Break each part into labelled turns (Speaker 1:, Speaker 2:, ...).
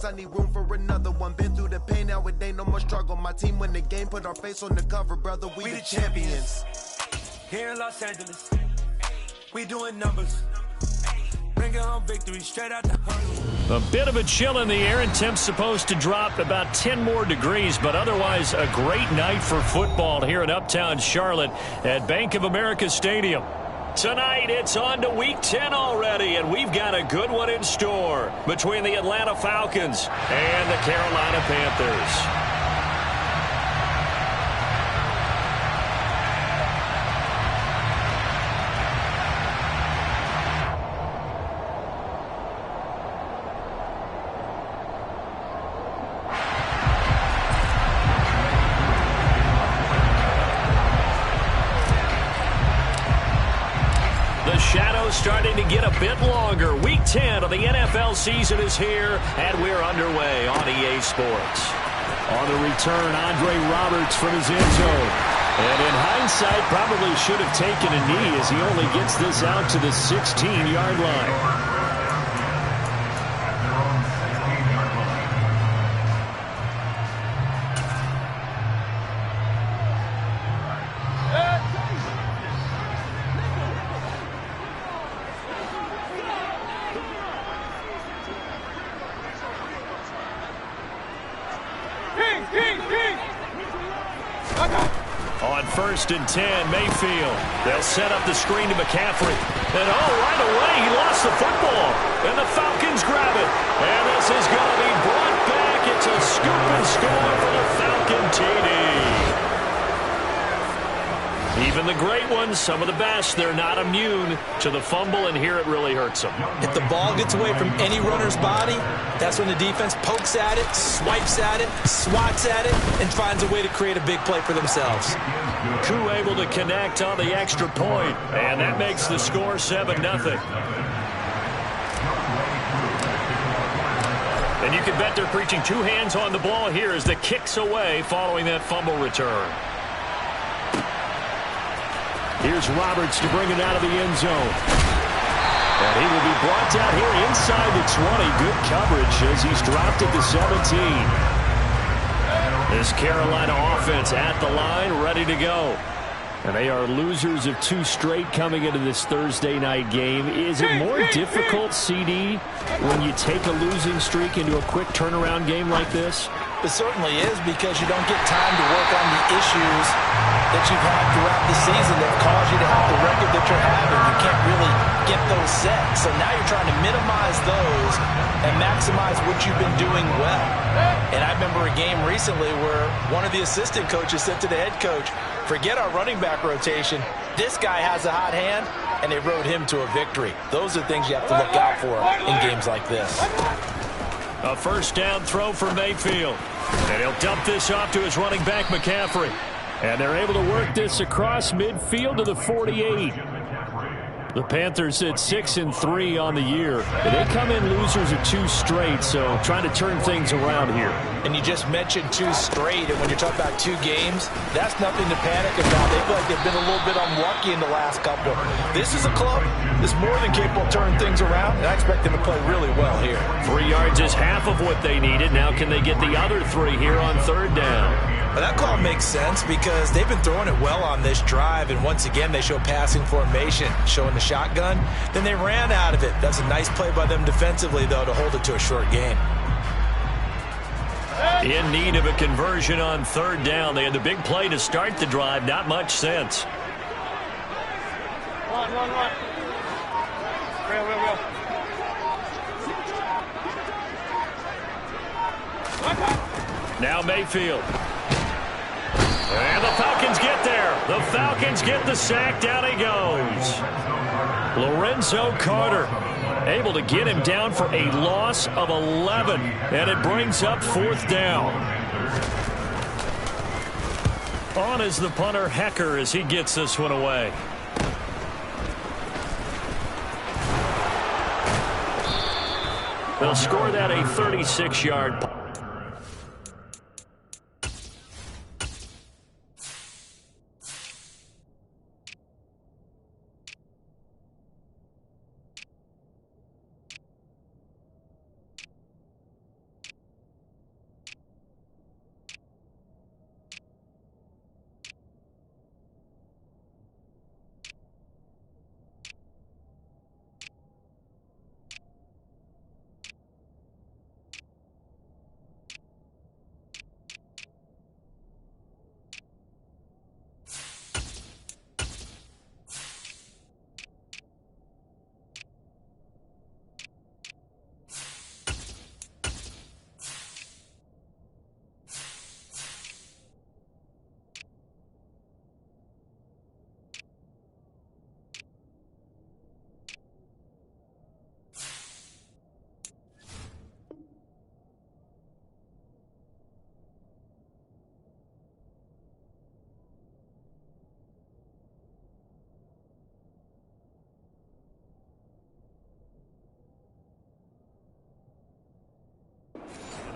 Speaker 1: I need room for another one. Been through the pain, now it ain't no more struggle. My team win the game, put our face on the cover, brother. We the champions.
Speaker 2: Here in Los Angeles, we doing numbers. Bringing home victory straight out the huddle.
Speaker 3: A bit of a chill in the air, and temps supposed to drop about 10 more degrees, but otherwise a great night for football here in Uptown Charlotte at Bank of America Stadium. Tonight, it's on to Week 10 already, and we've got a good one in store between the Atlanta Falcons and the Carolina Panthers. Starting to get a bit longer. Week 10 of the NFL season is here, and we're underway on EA Sports. On the return, Andre Roberts from his end zone. And in hindsight, probably should have taken a knee as he only gets this out to the 16-yard line. On 1st and 10, Mayfield. They'll set up the screen to McCaffrey. And right away, he lost the football. And the Falcons grab it. And this is going to be brought back. It's a scoop and score for the Falcon TD. Even the great ones, some of the best, they're not immune to the fumble, and here it really hurts them.
Speaker 4: If the ball gets away from any runner's body, that's when the defense pokes at it, swipes at it, swats at it, and finds a way to create a big play for themselves.
Speaker 3: Koo able to connect on the extra point, and that makes the score 7-0. And you can bet they're preaching two hands on the ball here as the kick's away following that fumble return. Here's Roberts to bring it out of the end zone. And he will be brought down here inside the 20. Good coverage as he's dropped at the 17. This Carolina offense at the line, ready to go. And they are losers of 2 straight coming into this Thursday night game. Is it more difficult, CD, when you take a losing streak into a quick turnaround game like this?
Speaker 4: It certainly is, because you don't get time to work on the issues that you've had throughout the season that cause you to have the record that you're having. You can't really get those set. So now you're trying to minimize those and maximize what you've been doing well. And I remember a game recently where one of the assistant coaches said to the head coach, forget our running back rotation. This guy has a hot hand, and they rode him to a victory. Those are things you have to look out for in games like this.
Speaker 3: A first down throw for Mayfield. And he'll dump this off to his running back, McCaffrey. And they're able to work this across midfield to the 48. The Panthers at 6-3 on the year. They come in losers of 2 straight, so trying to turn things around here.
Speaker 4: And you just mentioned 2 straight, and when you're talking about 2 games, that's nothing to panic about. They feel like they've been a little bit unlucky in the last couple. This is a club that's more than capable of turning things around, and I expect them to play really well here.
Speaker 3: 3 yards is half of what they needed. Now can they get the other 3 here on 3rd down?
Speaker 4: Well, that call makes sense because they've been throwing it well on this drive, and once again they show passing formation, showing the shotgun. Then they ran out of it. That's a nice play by them defensively, though, to hold it to a short gain.
Speaker 3: In need of a conversion on 3rd down. They had the big play to start the drive. Not much sense.
Speaker 5: Run. Real.
Speaker 3: Now Mayfield. And the Falcons get there. The Falcons get the sack. Down he goes. Lorenzo Carter able to get him down for a loss of 11. And it brings up 4th down. On is the punter, Hecker, as he gets this one away. They'll score that a 36-yard punt.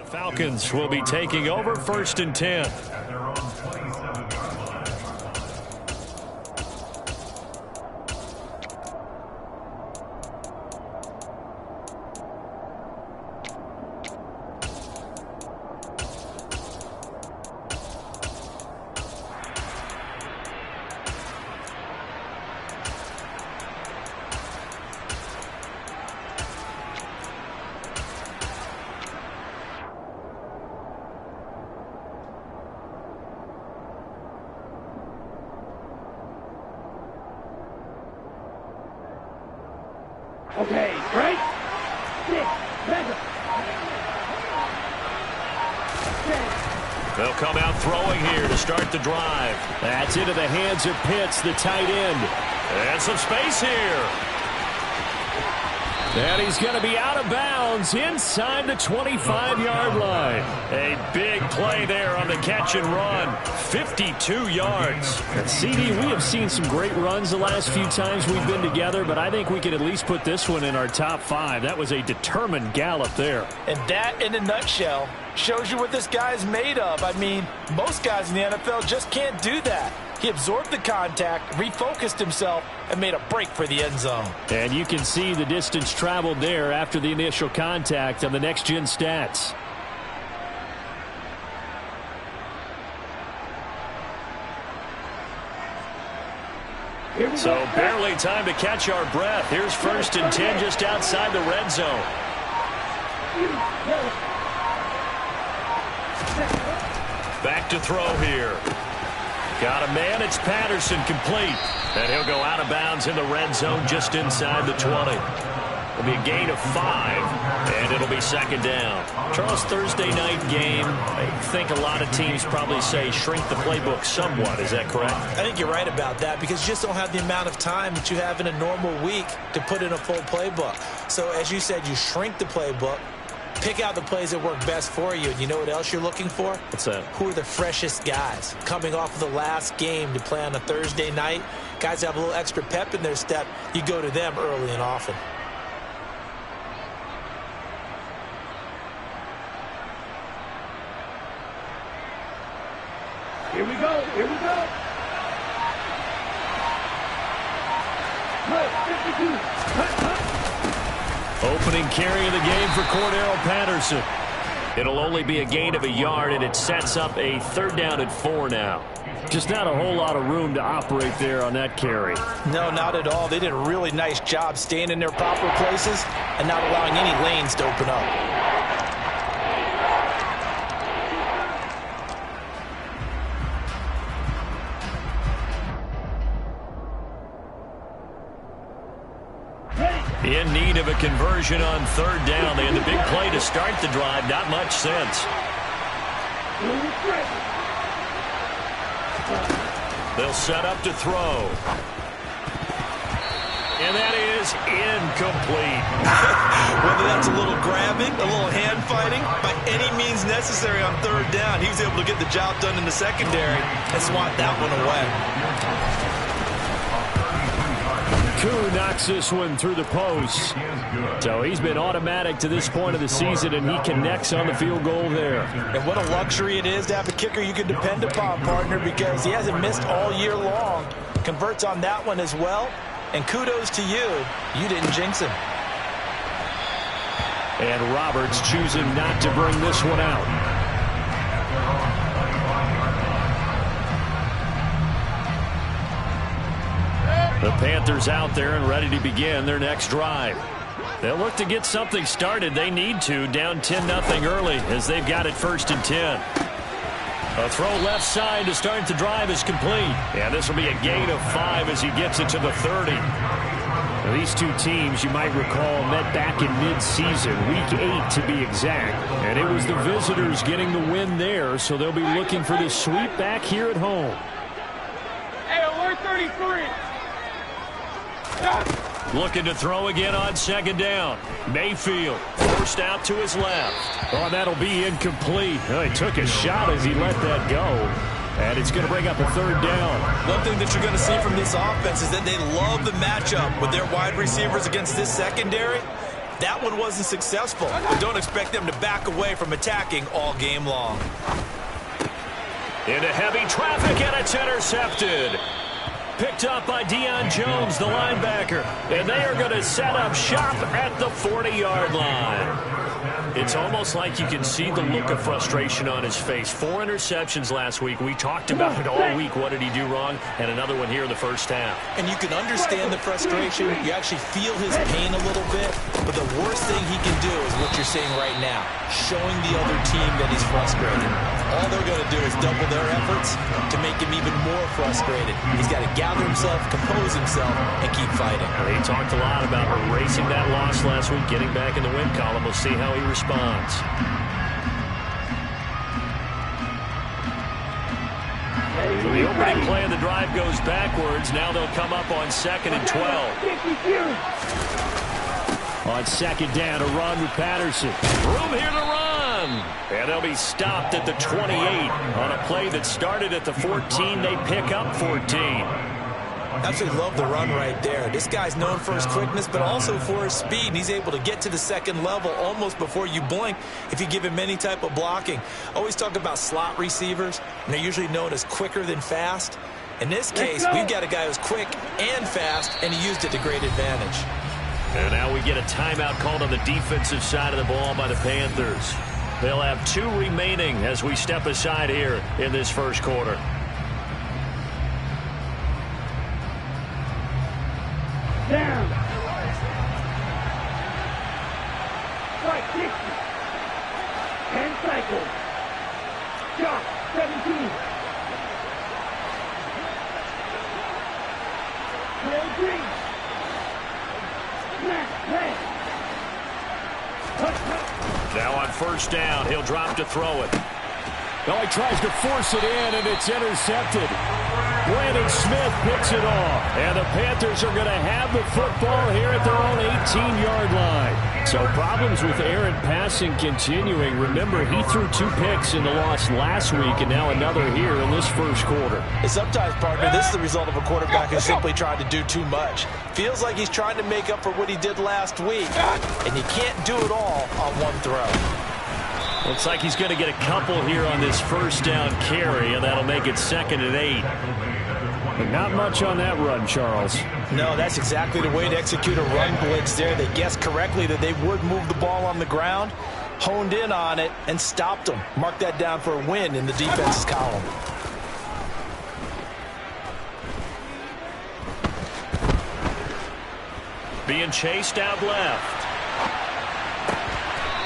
Speaker 3: Falcons will be taking over 1st and 10.
Speaker 5: Okay, right? 6, 7.
Speaker 3: They'll come out throwing here to start the drive. That's into the hands of Pitts, the tight end. And some space here. And he's going to be out of bounds inside the 25-yard line. A big play there on the catch and run. 52 yards.
Speaker 6: And CD, we have seen some great runs the last few times we've been together, but I think we can at least put this one in our top 5. That was a determined gallop there.
Speaker 4: And that, in a nutshell, shows you what this guy's made of. I mean, most guys in the NFL just can't do that. He absorbed the contact, refocused himself, and made a break for the end zone.
Speaker 6: And you can see the distance traveled there after the initial contact on the next-gen stats.
Speaker 3: So barely time to catch our breath. Here's 1st and 10 just outside the red zone. Back to throw here. Got a man. It's Patterson, complete. And he'll go out of bounds in the red zone just inside the 20. It'll be a gain of 5, and it'll be 2nd down.
Speaker 6: Charles, Thursday night game, I think a lot of teams probably say shrink the playbook somewhat. Is that correct?
Speaker 4: I think you're right about that because you just don't have the amount of time that you have in a normal week to put in a full playbook. So, as you said, you shrink the playbook, pick out the plays that work best for you. And you know what else you're looking for?
Speaker 6: What's that?
Speaker 4: Who are the freshest guys coming off of the last game to play on a Thursday night? Guys that have a little extra pep in their step, you go to them early and often.
Speaker 5: Here we go, here we go. 52.
Speaker 3: Opening carry of the game for Cordero Patterson. It'll only be a gain of 1 yard, and it sets up a 3rd down and 4 now.
Speaker 6: Just not a whole lot of room to operate there on that carry.
Speaker 4: No, not at all. They did a really nice job staying in their proper places and not allowing any lanes to open up.
Speaker 3: In need of a conversion on 3rd down. They had the big play to start the drive. Not much sense. They'll set up to throw. And that is incomplete.
Speaker 7: Whether that's a little grabbing, a little hand fighting, by any means necessary on 3rd down, he was able to get the job done in the secondary and swat that one away.
Speaker 6: Koo knocks this one through the post. So he's been automatic to this point of the season, and he connects on the field goal there.
Speaker 4: And what a luxury it is to have a kicker you can depend upon, partner, because he hasn't missed all year long. Converts on that one as well. And kudos to you. You didn't jinx him.
Speaker 6: And Roberts choosing not to bring this one out.
Speaker 3: The Panthers out there and ready to begin their next drive. They'll look to get something started. They need to, down 10-0 early as they've got it 1st and 10. A throw left side to start the drive is complete. Yeah, this will be a gain of 5 as he gets it to the 30.
Speaker 6: Now, these two teams, you might recall, met back in mid-season, week 8 to be exact. And it was the visitors getting the win there, so they'll be looking for the sweep back here at home.
Speaker 5: Hey, alert 33.
Speaker 3: Looking to throw again on 2nd down. Mayfield forced out to his left.
Speaker 6: Oh, that'll be incomplete. Oh, he took a shot as he let that go. And it's going to bring up a 3rd down.
Speaker 7: One thing that you're going to see from this offense is that they love the matchup with their wide receivers against this secondary. That one wasn't successful, but don't expect them to back away from attacking all game long.
Speaker 3: Into heavy traffic, and it's intercepted. Picked up by Deion Jones, the linebacker. And they are going to set up shop at the 40-yard line. It's almost like you can see the look of frustration on his face. 4 interceptions last week. We talked about it all week. What did he do wrong? And another one here in the first half.
Speaker 4: And you can understand the frustration. You actually feel his pain a little bit. But the worst thing he can do is what you're seeing right now, showing the other team that he's frustrated. All they're going to do is double their efforts to make him even more frustrated. He's got to gather himself, compose himself, and keep fighting.
Speaker 3: He talked a lot about erasing that loss last week, getting back in the win column. We'll see how he responds. The opening play of the drive goes backwards. Now they'll come up on 2nd and 12. On 2nd down, a run with Patterson. Room here to run. And they'll be stopped at the 28 on a play that started at the 14. They pick up 14.
Speaker 7: Absolutely love the run right there. This guy's known for his quickness, but also for his speed. And he's able to get to the second level almost before you blink if you give him any type of blocking. Always talk about slot receivers, and they're usually known as quicker than fast. In this case, we've got a guy who's quick and fast, and he used it to great advantage.
Speaker 3: And now we get a timeout called on the defensive side of the ball by the Panthers. They'll have 2 remaining as we step aside here in this first quarter.
Speaker 5: Down. Strike 60. 10 cycles. Shot 17. Drill green. Snap play.
Speaker 3: Now on first down, he'll drop to throw it.
Speaker 6: Well, he tries to force it in, and it's intercepted. Brandon Smith picks it off. And the Panthers are going to have the football here at their own 18-yard line. So problems with Aaron passing continuing. Remember, he threw 2 picks in the loss last week, and now another here in this first quarter.
Speaker 4: And sometimes, partner, this is the result of a quarterback who's simply trying to do too much. Feels like he's trying to make up for what he did last week, and you can't do it all on one throw.
Speaker 3: Looks like he's going to get a couple here on this first down carry, and that'll make it 2nd and 8.
Speaker 6: But not much on that run, Charles.
Speaker 4: No, that's exactly the way to execute a run blitz there. They guessed correctly that they would move the ball on the ground, honed in on it, and stopped them. Mark that down for a win in the defense's column.
Speaker 3: Being chased out left.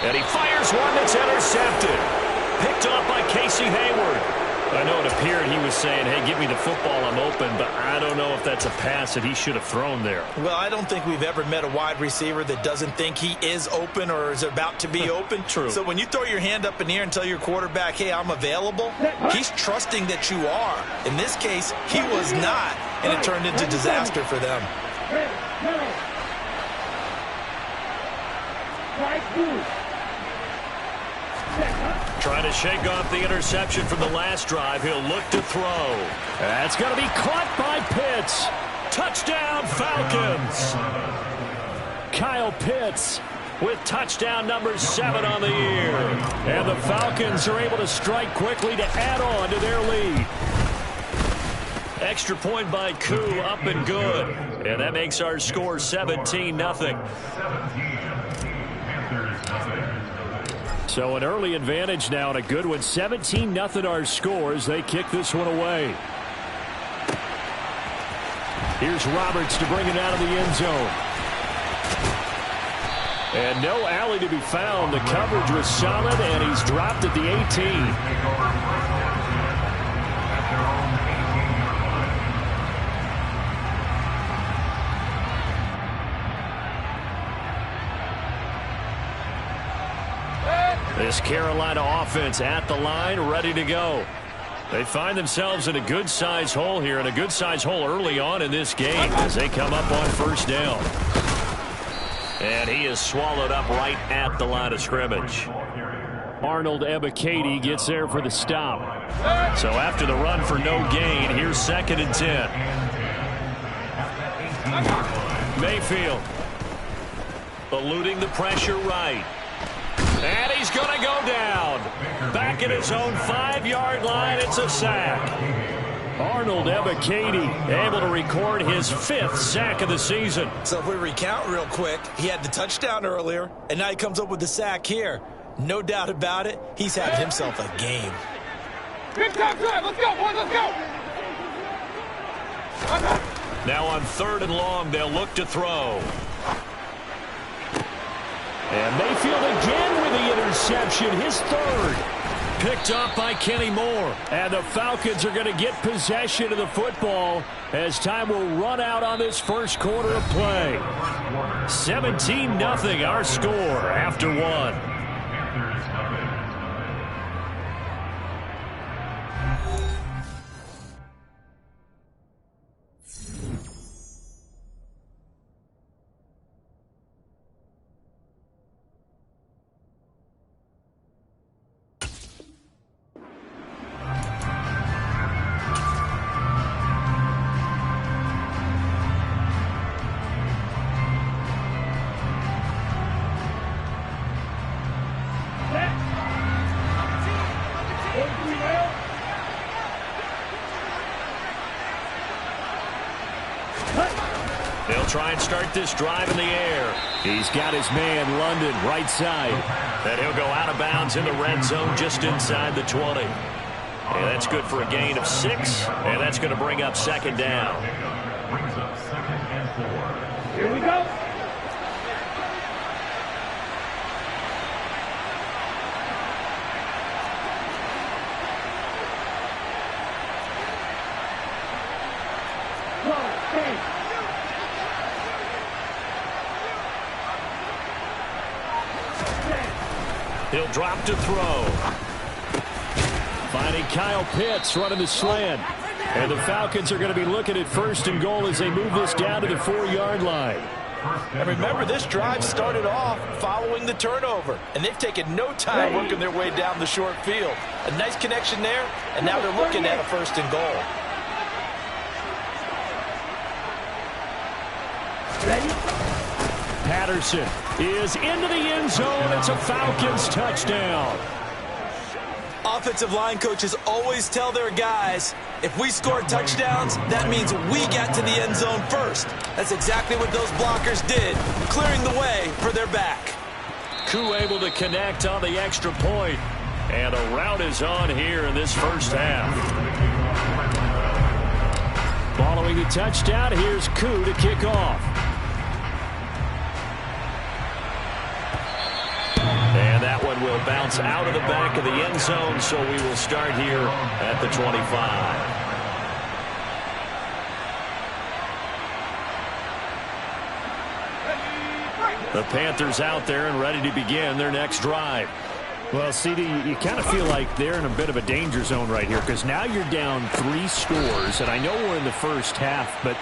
Speaker 3: And he fires one that's intercepted. Picked off by Casey Hayward. I know it appeared he was saying, hey, give me the football, I'm open, but I don't know if that's a pass that he should have thrown there.
Speaker 4: Well, I don't think we've ever met a wide receiver that doesn't think he is open or is about to be open.
Speaker 3: True.
Speaker 4: So when you throw your hand up in the air and tell your quarterback, hey, I'm available, he's trusting that you are. In this case, he was not, and it turned into disaster for them.
Speaker 3: Trying to shake off the interception from the last drive. He'll look to throw. That's going to be caught by Pitts. Touchdown, Falcons. Kyle Pitts with touchdown number 7 on the year. And the Falcons are able to strike quickly to add on to their lead. Extra point by Koo, up and good. And that makes our score 17-0. So an early advantage now and a good one. 17-0 our score as they kick this one away. Here's Roberts to bring it out of the end zone. And no alley to be found. The coverage was solid, and he's dropped at the 18. This Carolina offense at the line, ready to go. They find themselves in a good-sized hole here, and a good-sized hole early on in this game as they come up on first down. And he is swallowed up right at the line of scrimmage. Arnold Ebiketie gets there for the stop. So after the run for no gain, here's 2nd and 10. Mayfield. Eluding the pressure right. And he's going to go down. Back at his own 5-yard line, it's a sack. Arnold Ebiketie able to record his 5th sack of the season.
Speaker 7: So if we recount real quick, he had the touchdown earlier, and now he comes up with the sack here. No doubt about it, he's had himself a game.
Speaker 5: Big time drive. Let's go, boys. Let's go.
Speaker 3: Now on 3rd and long, they'll look to throw.
Speaker 6: And Mayfield again with the interception, his 3rd. Picked up by Kenny Moore. And the Falcons are going to get possession of the football as time will run out on this first quarter of play. 17-0 our score after 1.
Speaker 3: They'll try and start this drive in the air.
Speaker 6: He's got his man, London, right side.
Speaker 3: And he'll go out of bounds in the red zone just inside the 20. And that's good for a gain of 6. And that's going to bring up 2nd down.
Speaker 5: Brings up 2nd and 4. Here we go.
Speaker 3: He'll drop to throw.
Speaker 6: Finding Kyle Pitts running the slant. And the Falcons are going to be looking at 1st and goal as they move this down to the 4-yard line.
Speaker 7: And remember, this drive started off following the turnover. And they've taken no time working their way down the short field. A nice connection there, and now they're looking at a 1st and goal.
Speaker 6: Patterson is into the end zone. It's a Falcons touchdown.
Speaker 7: Offensive line coaches always tell their guys, if we score touchdowns, that means we got to the end zone first. That's exactly what those blockers did, clearing the way for their back.
Speaker 3: Koo able to connect on the extra point. And a rout is on here in this first half.
Speaker 6: Following the touchdown, here's Koo to kick off.
Speaker 3: And that one will bounce out of the back of the end zone, so we will start here at the 25. The Panthers out there and ready to begin their next drive.
Speaker 6: Well, CD, you kind of feel like they're in a bit of a danger zone right here because now you're down 3 scores, and I know we're in the first half, but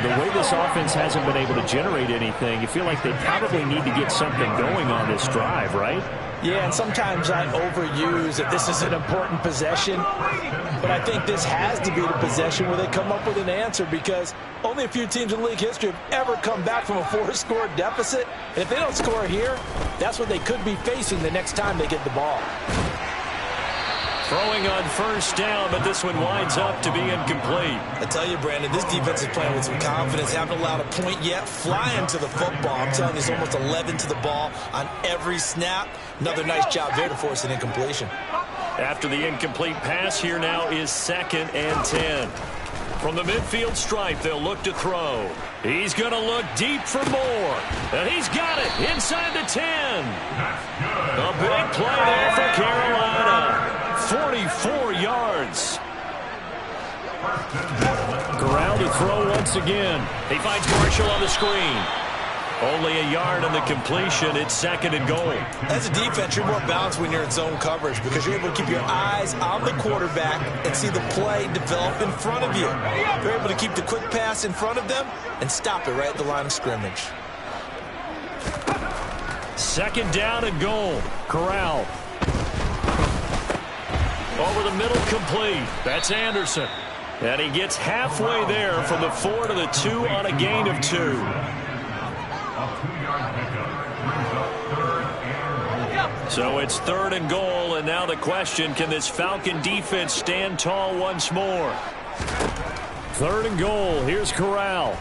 Speaker 6: the way this offense hasn't been able to generate anything, you feel like they probably need to get something going on this drive, right?
Speaker 7: Yeah, and sometimes I overuse that this is an important possession, but I think this has to be the possession where they come up with an answer because only a few teams in league history have ever come back from a 4-score deficit, and if they don't score here, that's what they could be facing the next time they get the ball.
Speaker 3: Throwing on 1st down, but this one winds up to be incomplete.
Speaker 7: I tell you, Brandon, this defense is playing with some confidence. Haven't allowed a point yet. Flying to the football. I'm telling you, it's almost 11 to the ball on every snap. Another nice job there to force an incompletion.
Speaker 3: After the incomplete pass, here now is 2nd and 10. From the midfield stripe, they'll look to throw. He's going to look deep for more. And he's got it inside the 10. A big play there for Carolina. 44 yards.
Speaker 6: Corral to throw once again.
Speaker 3: He finds Marshall on the screen. Only a yard on the completion. It's 2nd and goal.
Speaker 7: As a defense, you're more balanced when you're in zone coverage because you're able to keep your eyes on the quarterback and see the play develop in front of you. You're able to keep the quick pass in front of them and stop it right at the line of scrimmage.
Speaker 3: 2nd down and goal. Corral. Over the middle, complete. That's Anderson. And he gets halfway there from the 4 to the 2 on a gain of 2. So it's 3rd and goal, and now the question, can this Falcon defense stand tall once more? 3rd and goal. Here's Corral.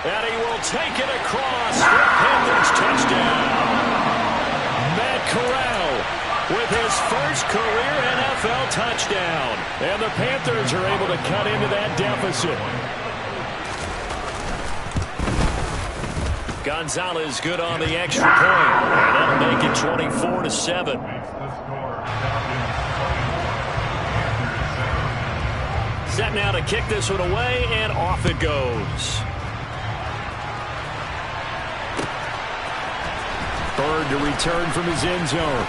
Speaker 3: And he will take it across for Panthers touchdown. Matt Corral with his first career NFL touchdown. And the Panthers are able to cut into that deficit. Gonzalez good on the extra point. And that'll make it 24-7. Set now to kick this one away, and off it goes. Bird to return from his end zone.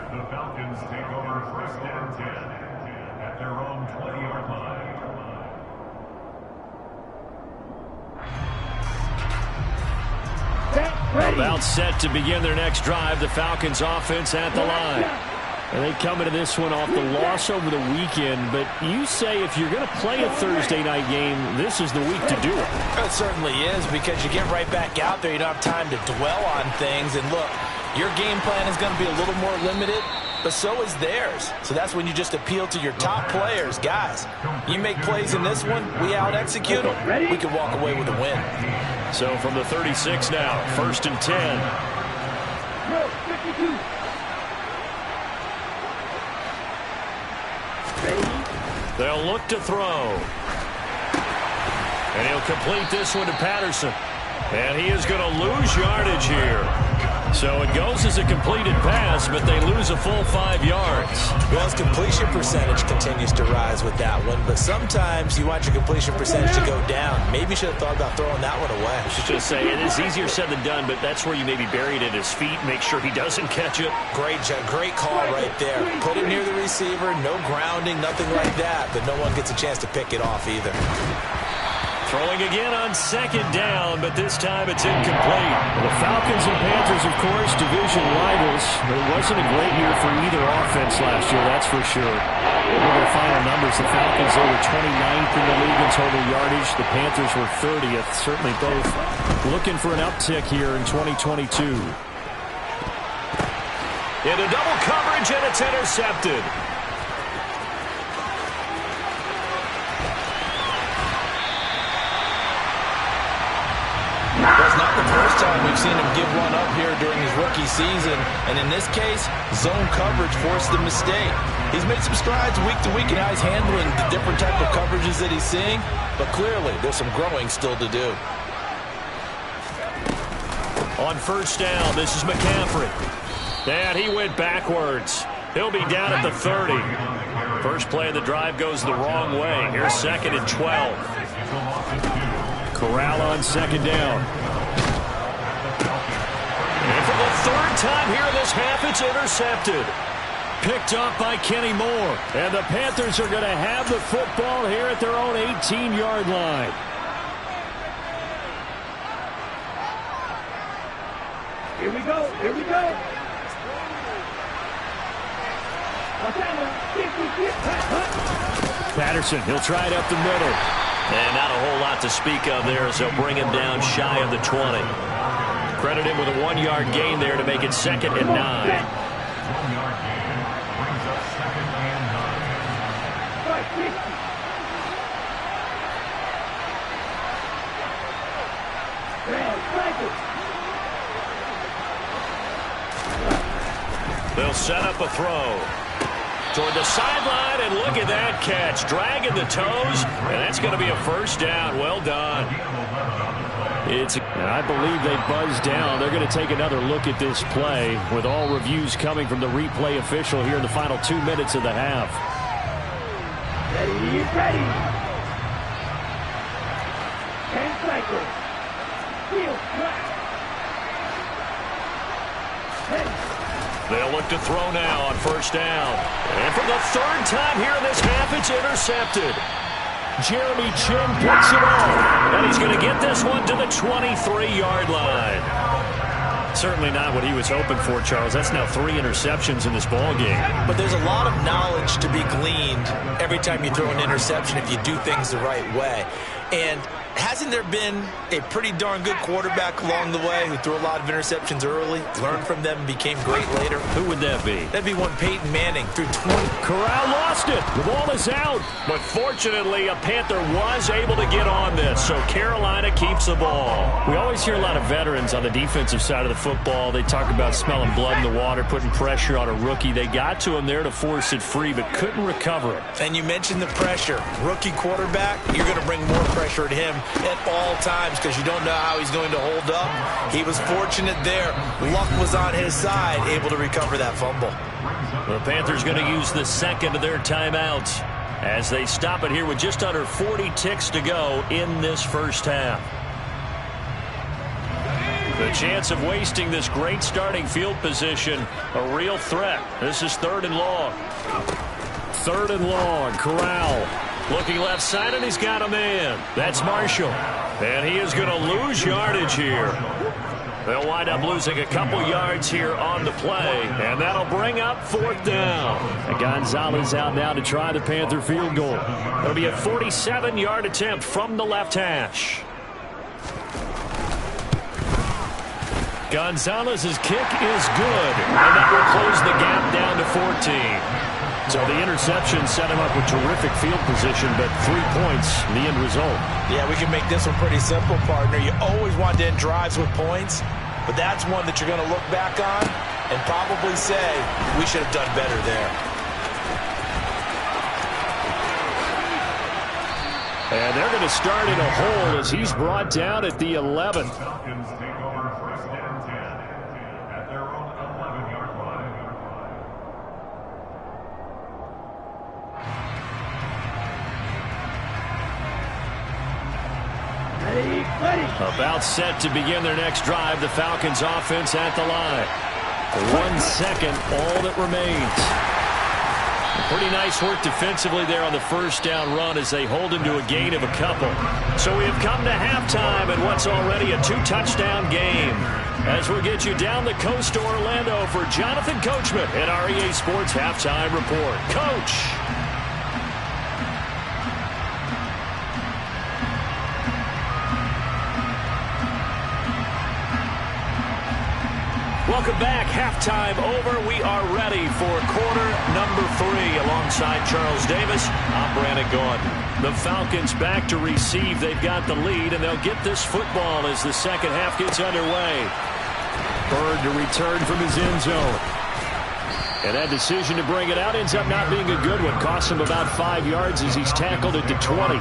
Speaker 5: The Falcons take over 1st and 10 at their own 20-yard line.
Speaker 3: About set to begin their next drive. The Falcons offense at the line.
Speaker 6: And they come into this one off the loss over the weekend, but you say if you're going to play a Thursday night game, this is the week to do it.
Speaker 4: It certainly is, because you get right back out there. You don't have time to dwell on things. And look, your game plan is going to be a little more limited, but so is theirs. So that's when you just appeal to your top players. Guys, you make plays in this one, we out-execute them, we can walk away with a win.
Speaker 3: So from the 36 now, 1st and 10. They'll look to throw. And he'll complete this one to Patterson. And he is going to lose yardage here. So it goes as a completed pass, but they lose a full 5 yards.
Speaker 7: Well, his completion percentage continues to rise with that one, but sometimes you want your completion percentage to go down. Maybe you should have thought about throwing that one away.
Speaker 3: I should just say, it is easier said than done, but that's where you maybe bury it at his feet, make sure he doesn't catch it.
Speaker 7: Great call right there. Put it near the receiver, no grounding, nothing like that, but no one gets a chance to pick it off either.
Speaker 3: Throwing again on 2nd down, but this time it's incomplete.
Speaker 6: The Falcons and Panthers, of course, division rivals. But it wasn't a great year for either offense last year, that's for sure. Look at the final numbers. The Falcons, they were 29th in the league in total yardage. The Panthers were 30th. Certainly both looking for an uptick here in 2022.
Speaker 3: Into double coverage, and it's intercepted.
Speaker 4: That's not the first time we've seen him give one up here during his rookie season. And in this case, zone coverage forced the mistake. He's made some strides week to week in how he's handling the different type of coverages that he's seeing. But clearly, there's some growing still to do.
Speaker 3: On 1st down, this is McCaffrey. And he went backwards. He'll be down at the 30. First play of the drive goes the wrong way. Here's 2nd and 12.
Speaker 6: Corral on 2nd down.
Speaker 3: And for the 3rd time here in this half, it's intercepted. Picked up by Kenny Moore.
Speaker 6: And the Panthers are going to have the football here at their own 18-yard line.
Speaker 8: Here we go. Here we go.
Speaker 6: Patterson, he'll try it up the middle.
Speaker 3: And not a whole lot to speak of there as they'll bring him down shy of the 20. Credit him with a 1-yard gain there to make it 2nd and 9.
Speaker 5: 1-yard gain brings up 2nd and 9.
Speaker 3: They'll set up a throw toward the sideline, and look at that catch. Dragging the toes, and that's going to be a 1st down. Well done.
Speaker 6: And I believe they buzzed down. They're going to take another look at this play with all reviews coming from the replay official here in the final 2 minutes of the half.
Speaker 8: Ready. 10 cycles. Field track.
Speaker 3: They'll look to throw now on 1st down. And for the 3rd time here in this half, it's intercepted.
Speaker 6: Jeremy Chin picks it up.
Speaker 3: And he's going to get this one to the 23-yard line. Certainly not what he was hoping for, Charles. That's now 3 interceptions in this ball game.
Speaker 7: But there's a lot of knowledge to be gleaned every time you throw an interception if you do things the right way. And Hasn't there been a pretty darn good quarterback along the way who threw a lot of interceptions early, learned from them, and became great later?
Speaker 3: Who would that be?
Speaker 7: That'd be one Peyton Manning. Threw 20.
Speaker 3: Corral lost it. The ball is out. But fortunately, a Panther was able to get on this, so Carolina keeps the ball. We always hear a lot of veterans on the defensive side of the football. They talk about smelling blood in the water, putting pressure on a rookie. They got to him there to force it free, but couldn't recover it.
Speaker 7: And you mentioned the pressure. Rookie quarterback, you're going to bring more pressure at him at all times because you don't know how he's going to hold up. He was fortunate there. Luck was on his side, able to recover that fumble.
Speaker 3: The Panthers going to use the second of their timeouts as they stop it here with just under 40 ticks to go in this first half. The chance of wasting this great starting field position, a real threat. This is 3rd and long. 3rd and long. Corral looking left side, and he's got a man. That's Marshall. And he is going to lose yardage here. They'll wind up losing a couple yards here on the play, and that'll bring up 4th down. And Gonzalez out now to try the Panther field goal. It'll be a 47-yard attempt from the left hash. Gonzalez's kick is good, and that will close the gap down to 14. So the interception set him up with terrific field position, but 3 points, the end result.
Speaker 7: Yeah, we can make this one pretty simple, partner. You always want to end drives with points, but that's one that you're going to look back on and probably say, we should have done better there.
Speaker 3: And they're going to start in a hole as he's brought down at the 11.
Speaker 5: Falcons take over 1st and 10 at their own 11-yard line.
Speaker 3: About set to begin their next drive, the Falcons offense at the line. 1 second, all that remains. Pretty nice work defensively there on the first down run as they hold him to a gain of a couple. So we have come to halftime in what's already a 2-touchdown game. As we'll get you down the coast to Orlando for Jonathan Coachman at our EA Sports Halftime Report. Coach! Welcome back. Halftime over. We are ready for quarter number 3 alongside Charles Davis. I'm Brandon Gaudin. The Falcons back to receive. They've got the lead, and they'll get this football as the second half gets underway. Bird to return from his end zone. And that decision to bring it out ends up not being a good one. Costs him about 5 yards as he's tackled at the 20.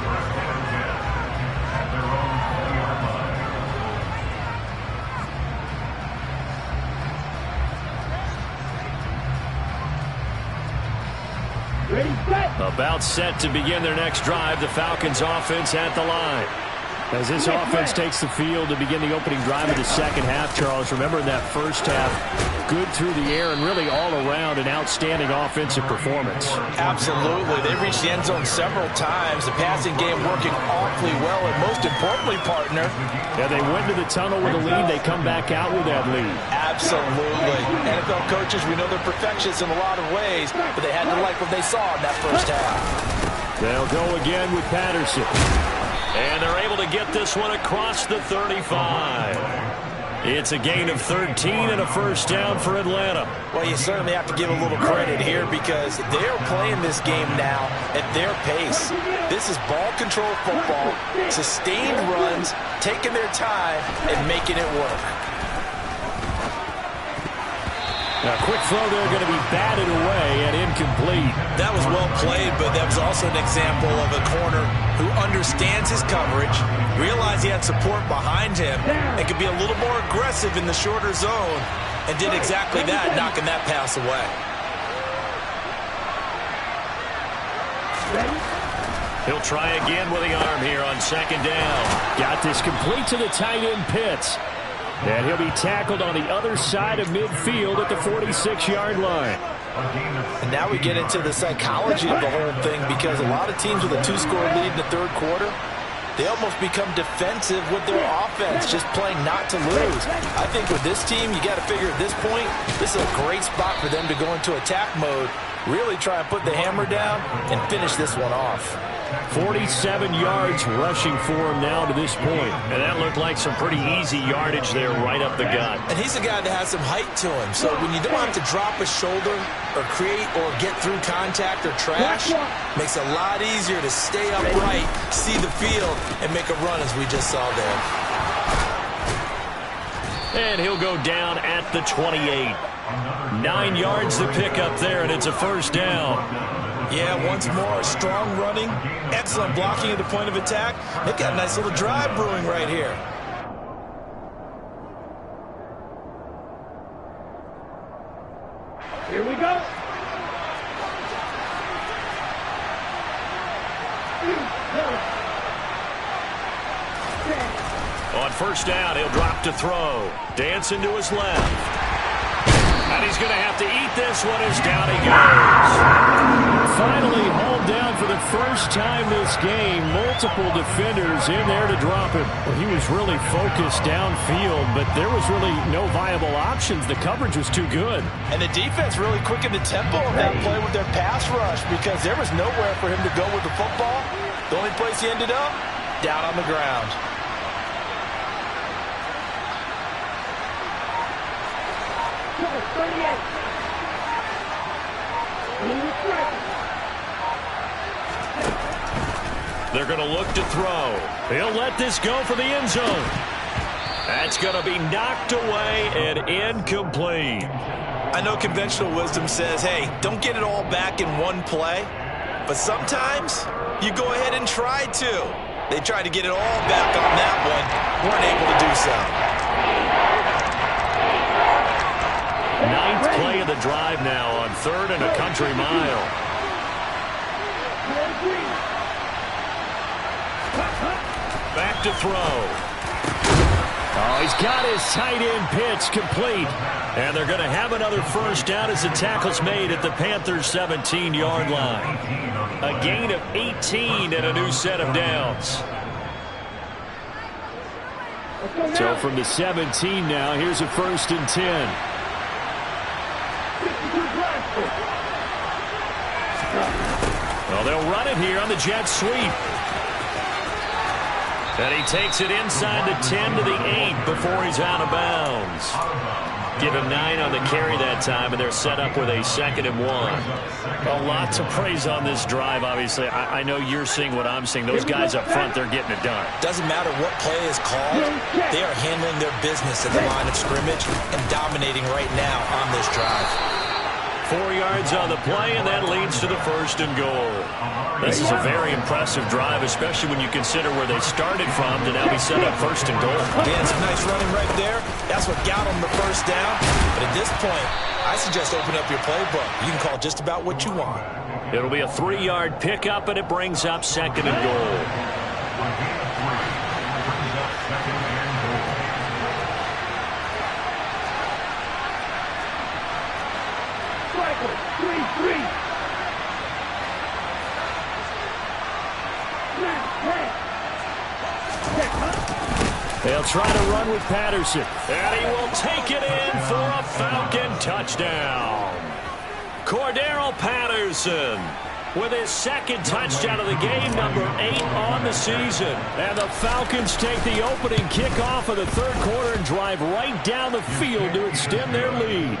Speaker 3: About set to begin their next drive, the Falcons offense at the line. As this offense takes the field to begin the opening drive of the second half, Charles, remember in that first half, good through the air and really all around an outstanding offensive performance.
Speaker 7: Absolutely. They reached the end zone several times. The passing game working awfully well, and most importantly, partner.
Speaker 3: Yeah, they went to the tunnel with a lead. They come back out with that lead.
Speaker 7: Absolutely. NFL coaches, we know they're perfectionists in a lot of ways, but they had to like what they saw in that first half.
Speaker 3: They'll go again with Patterson. And they're able to get this one across the 35. It's a gain of 13 and a first down for Atlanta.
Speaker 7: Well, you certainly have to give a little credit here because they're playing this game now at their pace. This is ball control football, sustained runs, taking their time and making it work.
Speaker 3: A quick throw there going to be batted away and incomplete.
Speaker 7: That was well played, but that was also an example of a corner who understands his coverage, realized he had support behind him, and could be a little more aggressive in the shorter zone, and did exactly that, knocking that pass away.
Speaker 3: He'll try again with the arm here on second down. Got this complete to the tight end Pitts. And he'll be tackled on the other side of midfield at the 46-yard line.
Speaker 7: And now we get into the psychology of the whole thing because a lot of teams with a 2-score lead in the third quarter, they almost become defensive with their offense, just playing not to lose. I think with this team, you got to figure at this point, this is a great spot for them to go into attack mode, really try and put the hammer down and finish this one off.
Speaker 6: 47 yards rushing for him now to this point.
Speaker 3: And that looked like some pretty easy yardage there right up the gut.
Speaker 7: And he's a guy that has some height to him. So when you don't have to drop a shoulder or create or get through contact or trash, makes it a lot easier to stay upright, see the field, and make a run as we just saw there.
Speaker 3: And he'll go down at the 28. 9 yards to pick up there, and it's a first down.
Speaker 7: Yeah, once more, strong running, excellent blocking at the point of attack. They've got a nice little drive brewing right here.
Speaker 8: Here we go.
Speaker 3: On first down, he'll drop to throw. Dancing to his left. And he's going to have to eat this one as down he goes.
Speaker 6: Finally hauled down for the first time this game. Multiple defenders in there to drop him. Well, he was really focused downfield, but there was really no viable options. The coverage was too good.
Speaker 4: And the defense really quickened the tempo of that play with their pass rush because there was nowhere for him to go with the football. The only place he ended up, down on the ground.
Speaker 3: They're going to look to throw. He'll let this go for the end zone. That's going to be knocked away and incomplete.
Speaker 7: I know conventional wisdom says, hey, don't get it all back in one play. But sometimes you go ahead and try to. They tried to get it all back on that one. Weren't able to do so.
Speaker 3: Ninth play of the drive now on 3rd and a country mile. Back to throw.
Speaker 6: Oh, he's got his tight end pitch complete.
Speaker 3: And they're going to have another first down as the tackle's made at the Panthers' 17-yard line. A gain of 18 and a new set of downs.
Speaker 6: So from the 17 now, here's a 1st and 10.
Speaker 3: Well, they'll run it here on the jet sweep. And he takes it inside the 10 to the 8 before he's out of bounds. Give him 9 on the carry that time, and they're set up with a 2nd and 1.
Speaker 6: A lot to praise on this drive, obviously. I know you're seeing what I'm seeing. Those guys up front, they're getting it done.
Speaker 7: Doesn't matter what play is called. They are handling their business at the line of scrimmage and dominating right now on this drive.
Speaker 3: 4 yards on the play, and that leads to the 1st and goal. This is a very impressive drive, especially when you consider where they started from to now be set up 1st and goal.
Speaker 7: Again, some nice running right there. That's what got them the first down. But at this point, I suggest open up your playbook. You can call just about what you want.
Speaker 3: It'll be a 3-yard pickup, and it brings up 2nd and goal.
Speaker 6: They'll try to run with Patterson.
Speaker 3: And he will take it in for a Falcon touchdown. Cordero Patterson with his 2nd touchdown of the game, number 8 on the season.
Speaker 6: And the Falcons take the opening kickoff of the 3rd quarter and drive right down the field to extend their lead.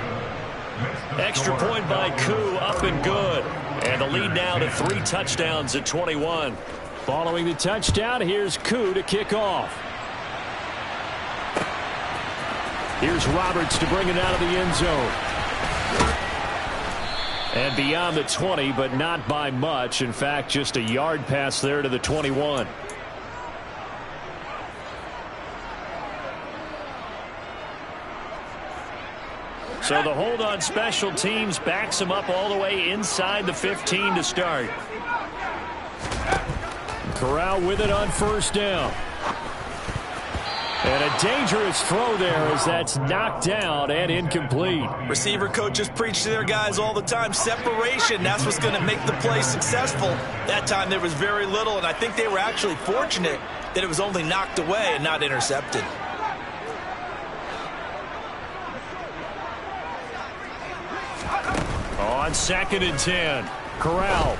Speaker 3: Extra point by Koo, up and good. And the lead now to 3 touchdowns at 21.
Speaker 6: Following the touchdown, here's Koo to kick off. Here's Roberts to bring it out of the end zone. And beyond the 20, but not by much. In fact, just a yard pass there to the 21.
Speaker 3: So the hold on special teams backs him up all the way inside the 15 to start.
Speaker 6: Corral with it on 1st down. And a dangerous throw there as that's knocked down and incomplete.
Speaker 7: Receiver coaches preach to their guys all the time. Separation, that's what's going to make the play successful. That time there was very little, and I think they were actually fortunate that it was only knocked away and not intercepted.
Speaker 3: On 2nd and 10, Corral.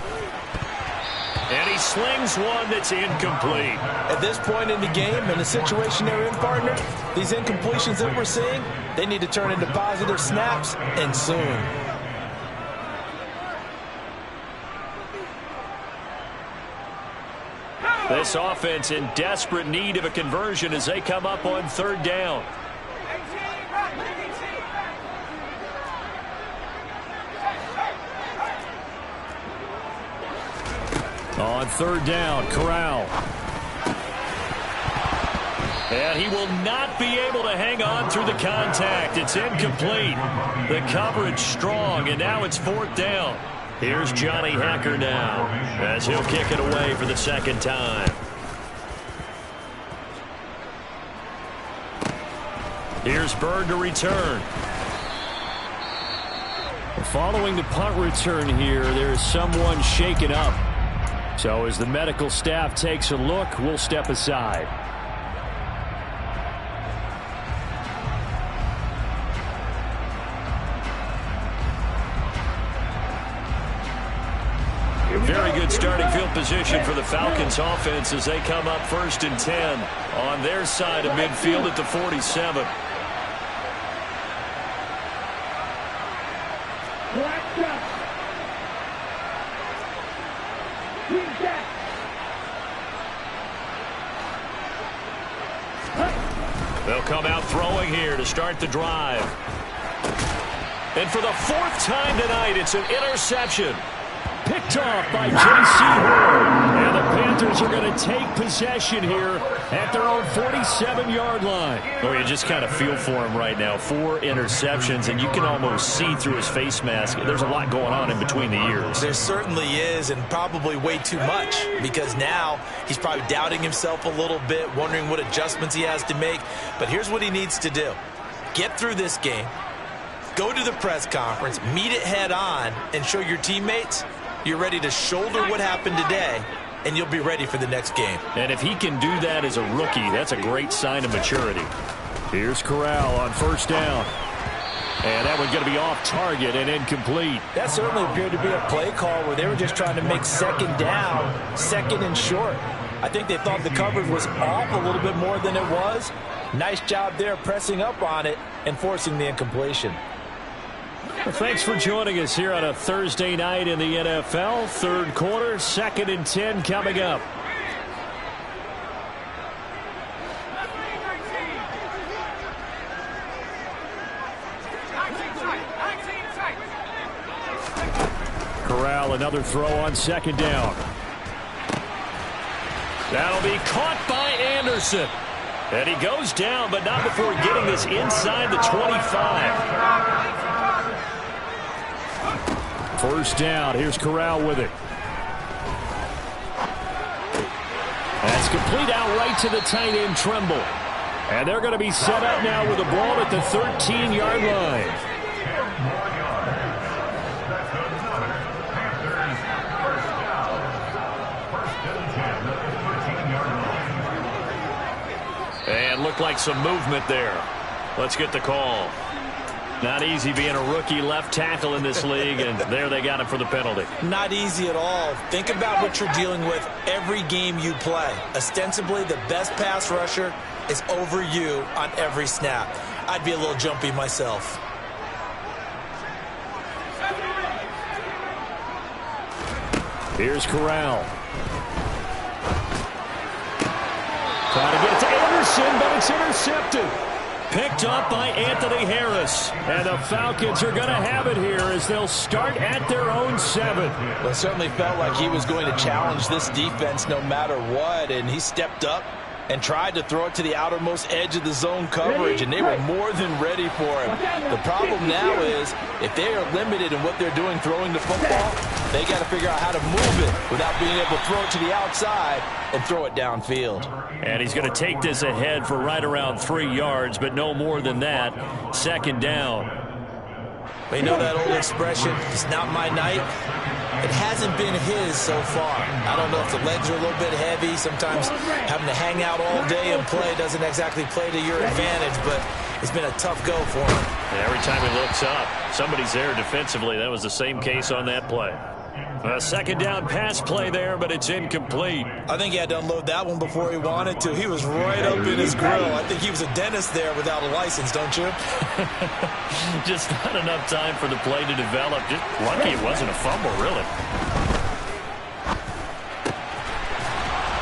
Speaker 3: And he slings one that's incomplete.
Speaker 4: At this point in the game, in the situation they're in, partner, these incompletions that we're seeing, they need to turn into positive snaps, and soon.
Speaker 3: This offense in desperate need of a conversion as they come up on third down. On third down, Corral. And he will not be able to hang on through the contact. It's incomplete. The coverage strong, and now it's fourth down. Here's Johnny Hekker now as he'll kick it away for the second time. Here's Bird to return.
Speaker 6: Following the punt return here, there's someone shaken up. So as the medical staff takes a look, we'll step aside.
Speaker 3: Very good starting field position for the Falcons offense as they come up 1st and 10 on their side of midfield at the 47. They'll come out throwing here to start the drive. And for the 4th time tonight, it's an interception.
Speaker 6: Picked off by J.C. Horn. And the Panthers are going to take possession here at their own 47-yard line.
Speaker 3: Oh, you just kind of feel for him right now. 4 interceptions, and you can almost see through his face mask. There's a lot going on in between the ears.
Speaker 7: There certainly is, and probably way too much, because now he's probably doubting himself a little bit, wondering what adjustments he has to make. But here's what he needs to do. Get through this game, go to the press conference, meet it head on, and show your teammates you're ready to shoulder what happened today, and you'll be ready for the next game.
Speaker 3: And if he can do that as a rookie, that's a great sign of maturity.
Speaker 6: Here's Corral on first down.
Speaker 3: And that one's going to be off target and incomplete.
Speaker 4: That certainly appeared to be a play call where they were just trying to make second down, second and short. I think they thought the coverage was off a little bit more than it was. Nice job there pressing up on it and forcing the incompletion.
Speaker 6: Well, thanks for joining us here on a Thursday night in the NFL. Third quarter, 2nd and 10 coming up. Corral, another throw on second down.
Speaker 3: That'll be caught by Anderson. And he goes down, but not before getting this inside the 25.
Speaker 6: First down. Here's Corral with it. That's complete out right to the tight end, Tremble. And they're going to be set up now with the ball at the 13-yard line.
Speaker 3: And looked like some movement there. Let's get the call. Not easy being a rookie left tackle in this league, and there they got him for the penalty.
Speaker 7: Not easy at all. Think about what you're dealing with every game you play. Ostensibly, the best pass rusher is over you on every snap. I'd be a little jumpy myself.
Speaker 6: Here's Corral. Trying to get it to Anderson, but it's intercepted.
Speaker 3: Picked up by Anthony Harris.
Speaker 6: And the Falcons are going to have it here as they'll start at their own 7.
Speaker 4: Well, it certainly felt like he was going to challenge this defense no matter what, and he stepped up and tried to throw it to the outermost edge of the zone coverage, and they were more than ready for him. The problem now is if they are limited in what they're doing throwing the football, they got to figure out how to move it without being able to throw it to the outside and throw it downfield.
Speaker 3: And he's going to take this ahead for right around 3 yards, but no more than that. Second down.
Speaker 7: We know that old expression, it's not my night. It hasn't been his so far. I don't know if the legs are a little bit heavy. Sometimes having to hang out all day and play doesn't exactly play to your advantage, but it's been a tough go for him.
Speaker 3: And every time he looks up, somebody's there defensively. That was the same case on that play. A second down pass play there, but it's incomplete.
Speaker 7: I think he had to unload that one before he wanted to. He was right up in his grill. I think he was a dentist there without a license, don't you?
Speaker 3: Just not enough time for the play to develop. Just lucky it wasn't a fumble, really.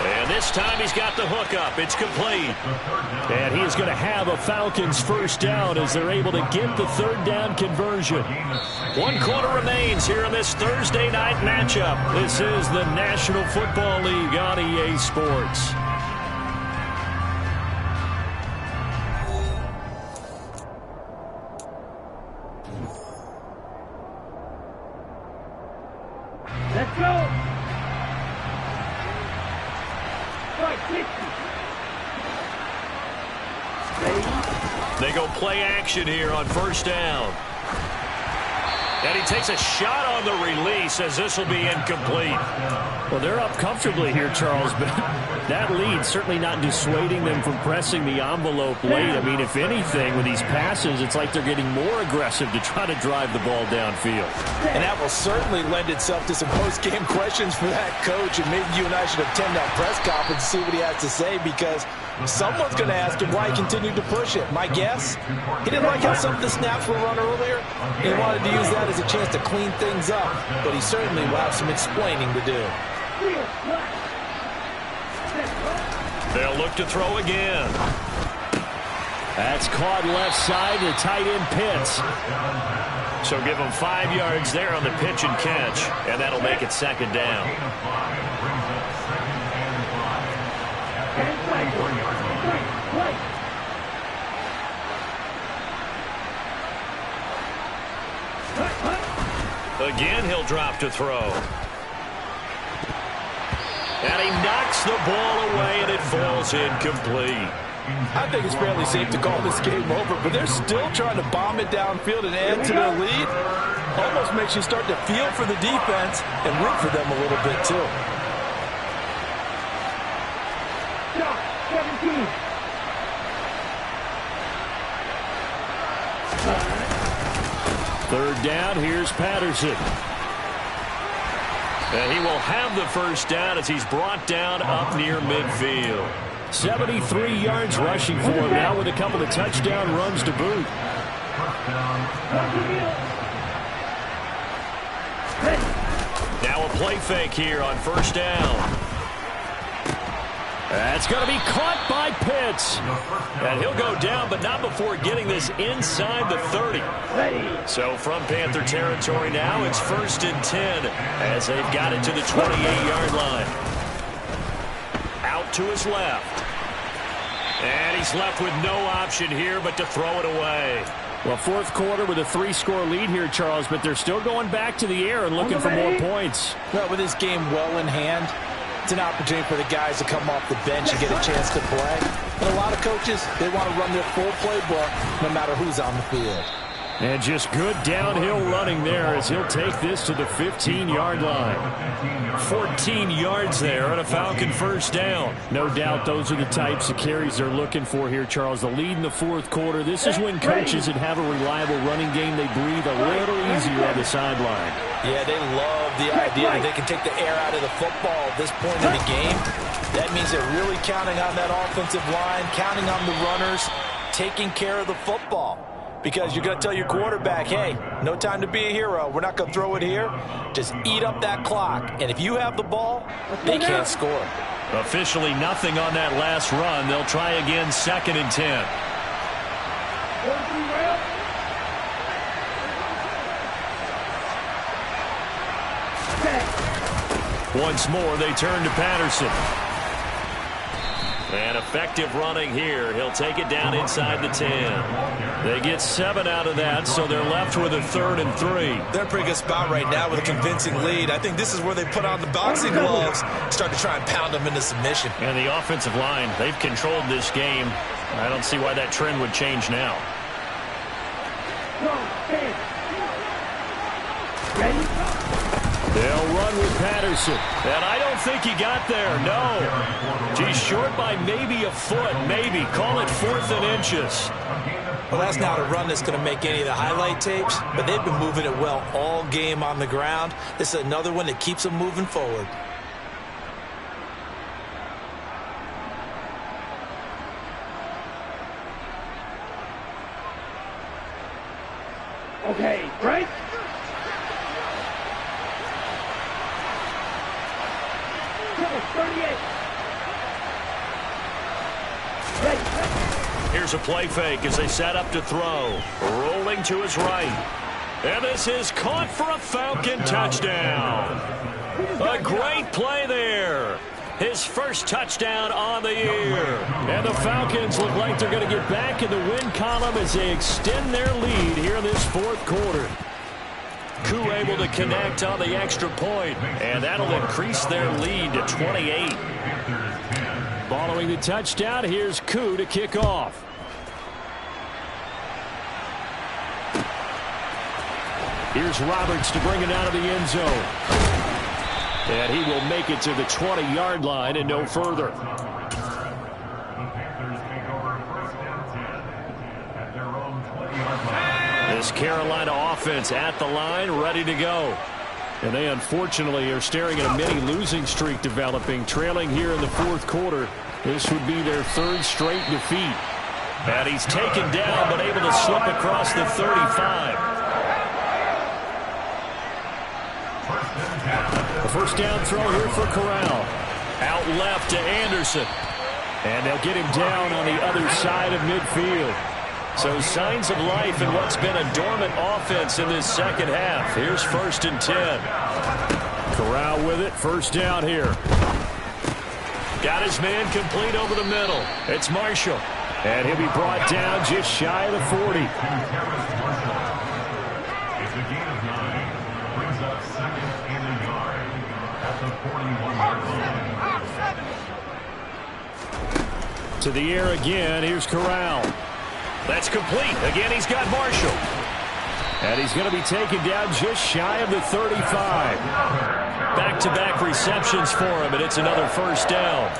Speaker 3: And this time he's got the hook up. It's complete.
Speaker 6: And he is going to have a Falcons first down as they're able to get the third down conversion.
Speaker 3: 1 quarter remains here in this Thursday night matchup. This is the National Football League on EA Sports.
Speaker 8: Let's go.
Speaker 3: They go play action here on first down. And he takes a shot on the release as this will be incomplete.
Speaker 6: Well, they're up comfortably here, Charles, but that lead certainly not dissuading them from pressing the envelope late. I mean, if anything, with these passes, it's like they're getting more aggressive to try to drive the ball downfield.
Speaker 7: And that will certainly lend itself to some post-game questions for that coach, and maybe you and I should attend that press conference and see what he has to say, because someone's going to ask him why he continued to push it. My guess, he didn't like how some of the snaps were run earlier. He wanted to use that as a chance to clean things up, but he certainly will have some explaining to do.
Speaker 3: They'll look to throw again.
Speaker 6: That's caught left side to tight end Pitts.
Speaker 3: So give him 5 yards there on the pitch and catch, and that'll make it second down. Again, he'll drop to throw. And he knocks the ball away, and it falls incomplete.
Speaker 7: I think it's fairly safe to call this game over, but they're still trying to bomb it downfield and add to their lead. Almost makes you start to feel for the defense and root for them a little bit, too.
Speaker 8: 17.
Speaker 6: Third down, here's Patterson.
Speaker 3: And he will have the first down as he's brought down up near midfield.
Speaker 6: 73 yards rushing for him now with a couple of touchdown runs to boot.
Speaker 3: Now a play fake here on first down.
Speaker 6: That's going to be caught by Pitts.
Speaker 3: And he'll go down, but not before getting this inside the 30. So from Panther territory now, it's 1st and 10 as they've got it to the 28-yard line. Out to his left. And he's left with no option here but to throw it away.
Speaker 6: Well, fourth quarter with a 3-score lead here, Charles, but they're still going back to the air and looking for more points.
Speaker 7: Well, with this game well in hand, it's an opportunity for the guys to come off the bench and get a chance to play. And a lot of coaches, they want to run their full playbook no matter who's on the field.
Speaker 6: And just good downhill running there as he'll take this to the 15-yard line.
Speaker 3: 14 yards there on a Falcon first down.
Speaker 6: No doubt those are the types of carries they're looking for here, Charles. The lead in the fourth quarter. This is when coaches that have a reliable running game, they breathe a little easier on the sideline.
Speaker 7: Yeah, they love the idea that they can take the air out of the football at this point in the game. That means they're really counting on that offensive line, counting on the runners, taking care of the football. Because you're going to tell your quarterback, hey, no time to be a hero. We're not going to throw it here. Just eat up that clock. And if you have the ball, they can't score.
Speaker 3: Officially nothing on that last run. They'll try again 2nd and 10. Once more, they turn to Patterson. And effective running here. He'll take it down inside the 10. They get 7 out of that, so they're left with a 3rd and 3.
Speaker 7: They're in a pretty good spot right now with a convincing lead. I think this is where they put on the boxing gloves, start to try and pound them into submission.
Speaker 3: And the offensive line, they've controlled this game. I don't see why that trend would change now. They'll run with Patterson. And I don't think he got there, no. He's short by maybe a foot, maybe. Call it 4th and inches.
Speaker 7: Well, that's not a run that's going to make any of the highlight tapes, but they've been moving it well all game on the ground. This is another one that keeps them moving forward.
Speaker 8: Okay, break. Number 38.
Speaker 3: Here's a play fake as they set up to throw. Rolling to his right. And this is caught for a Falcon touchdown. A great play there. His first touchdown on the year. And the Falcons look like they're going to get back in the win column as they extend their lead here in this 4th quarter. Koo able to connect on the extra point, and that'll increase their lead to 28. Following the touchdown, here's Koo to kick off. Here's Roberts to bring it out of the end zone. And he will make it to the 20-yard line and no further.
Speaker 5: The Panthers take over 1st and 10 at their own 20-yard line.
Speaker 3: This Carolina offense at the line, ready to go. And they unfortunately are staring at a mini losing streak developing, trailing here in the 4th quarter. This would be their 3rd straight defeat. And he's taken down but able to slip across the 35. The first down throw here for Corral. Out left to Anderson. And they'll get him down on the other side of midfield. So signs of life in what's been a dormant offense in this second half. Here's 1st and 10. Corral with it. First down here. Got his man complete over the middle. It's Marshall. And he'll be brought down just shy of the 40.
Speaker 5: It's a gain of 9. Brings up 2nd and a yard at the 41-yard line.
Speaker 3: To the air again. Here's Corral. That's complete. Again, he's got Marshall. And he's going to be taken down just shy of the 35. Back-to-back receptions for him, and it's another first down.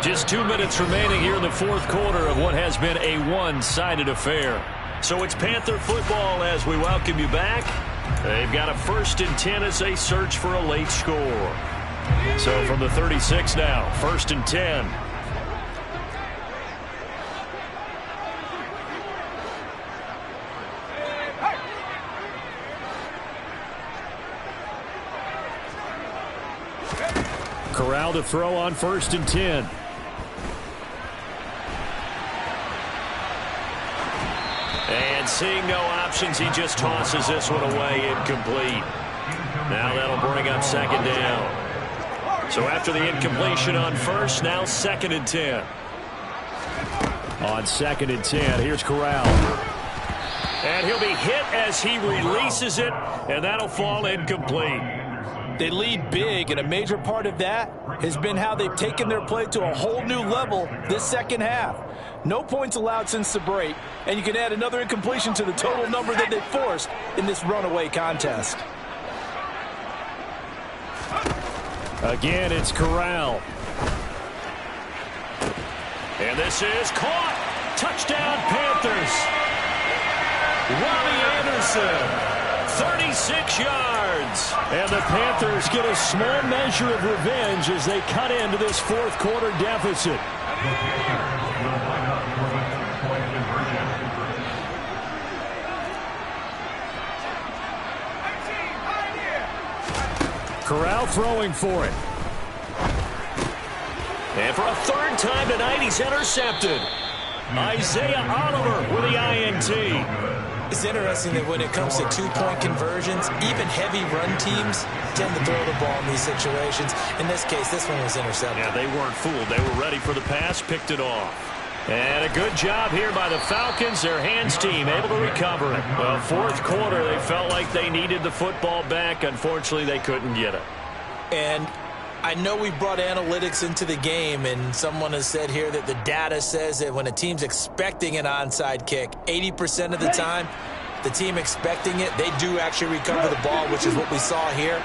Speaker 3: Just 2 minutes remaining here in the 4th quarter of what has been a one-sided affair. So it's Panther football as we welcome you back. They've got a 1st and 10 as they search for a late score. So from the 36 now, 1st and 10. Corral to throw on 1st and 10. And seeing no options, he just tosses this one away, incomplete. Now that'll bring up 2nd down. So after the incompletion on 1st, now 2nd and 10. On 2nd and 10, here's Corral. And he'll be hit as he releases it, and that'll fall incomplete.
Speaker 7: They lead big, and a major part of that has been how they've taken their play to a whole new level this second half. No points allowed since the break, and you can add another incompletion to the total number that they forced in this runaway contest.
Speaker 3: Again, it's Corral. And this is caught. Touchdown, Panthers. Robbie Anderson. 36 yards. And the Panthers get a small measure of revenge as they cut into this 4th quarter deficit. Corral throwing for it. And for a 3rd time tonight, he's intercepted. Isaiah Oliver with the INT.
Speaker 7: It's interesting that when it comes to 2-point conversions, even heavy run teams tend to throw the ball in these situations. In this case, this one was intercepted.
Speaker 3: Yeah, they weren't fooled. They were ready for the pass, picked it off. And a good job here by the Falcons, their hands team, able to recover it. Well, 4th quarter, they felt like they needed the football back. Unfortunately, they couldn't get it.
Speaker 7: And I know we brought analytics into the game, and someone has said here that the data says that when a team's expecting an onside kick, 80% of the time, the team expecting it, they do actually recover the ball, which is what we saw here.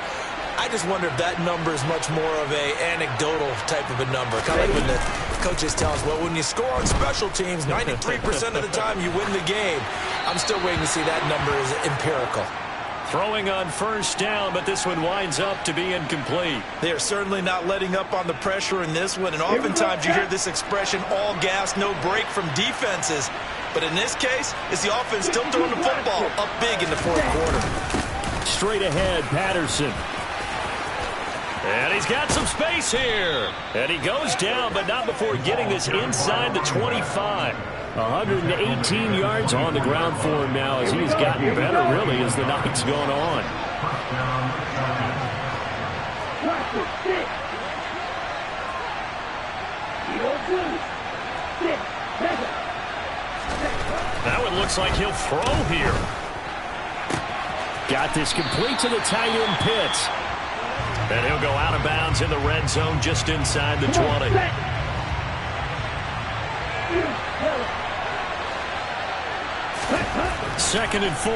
Speaker 7: I just wonder if that number is much more of a anecdotal type of a number. Kind of like when the coaches tell us, well, when you score on special teams, 93% of the time you win the game. I'm still waiting to see that number is empirical.
Speaker 3: Throwing on first down, but this one winds up to be incomplete.
Speaker 7: They are certainly not letting up on the pressure in this one, and oftentimes you hear this expression, all gas, no break from defenses. But in this case, it's the offense still throwing the football up big in the fourth quarter.
Speaker 3: Straight ahead, Patterson. And he's got some space here. And he goes down, but not before getting this inside the 25. 118 yards on the ground for him now as he's gotten better, really, as the night's gone on. Now it looks like he'll throw here. Got this complete to the tight end Pitts. And he'll go out of bounds in the red zone just inside the 20. Second and 4.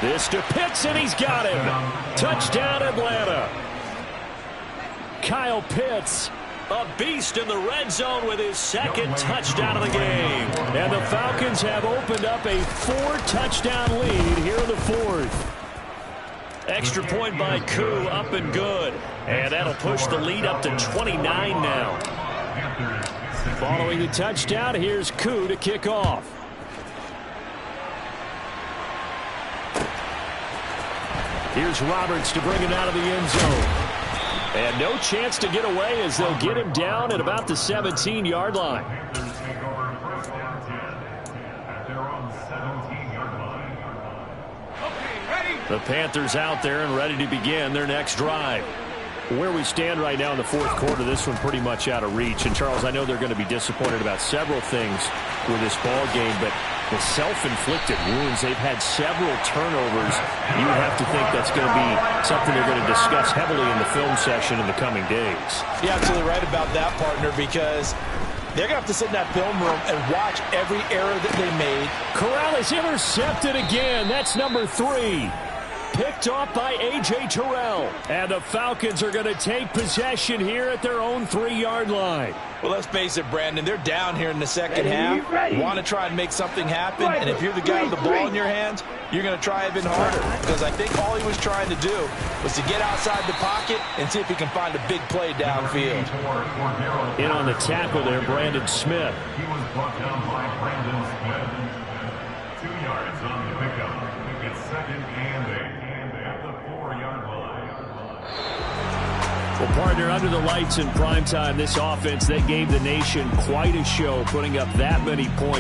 Speaker 3: This to Pitts, and he's got him. Touchdown, Atlanta. Kyle Pitts, a beast in the red zone with his second touchdown of the game. And the Falcons have opened up a 4-touchdown lead here in the fourth. Extra point by Koo, up and good. And that'll push the lead up to 29 now. Following the touchdown, here's Koo to kick off. Here's Roberts to bring it out of the end zone. And no chance to get away as they'll get him down at about the 17-yard line. The Panthers out there and ready to begin their next drive. Where we stand right now in the fourth quarter, this one pretty much out of reach. And, Charles, I know they're going to be disappointed about several things with this ball game, but the self-inflicted wounds, they've had several turnovers. You have to think that's going to be something they're going to discuss heavily in the film session in the coming days.
Speaker 7: You're absolutely right about that, partner, because they're going to have to sit in that film room and watch every error that they made.
Speaker 3: Corral is intercepted again. That's number 3. Picked off by A.J. Terrell. And the Falcons are going to take possession here at their own 3-yard line.
Speaker 7: Well, let's face it, Brandon. They're down here in the second half. Want to try and make something happen. And if you're the guy with the ball in your hands, you're going to try even harder. Because I think all he was trying to do was to get outside the pocket and see if he can find a big play downfield.
Speaker 3: In on the tackle there, Brandon Smith.
Speaker 5: He was brought down by Brandon Smith. 2 yards on the pickup. It's second and 8. At the 4-yard line.
Speaker 3: Well, partner, under the lights in primetime, this offense, they gave the nation quite a show, putting up that many points.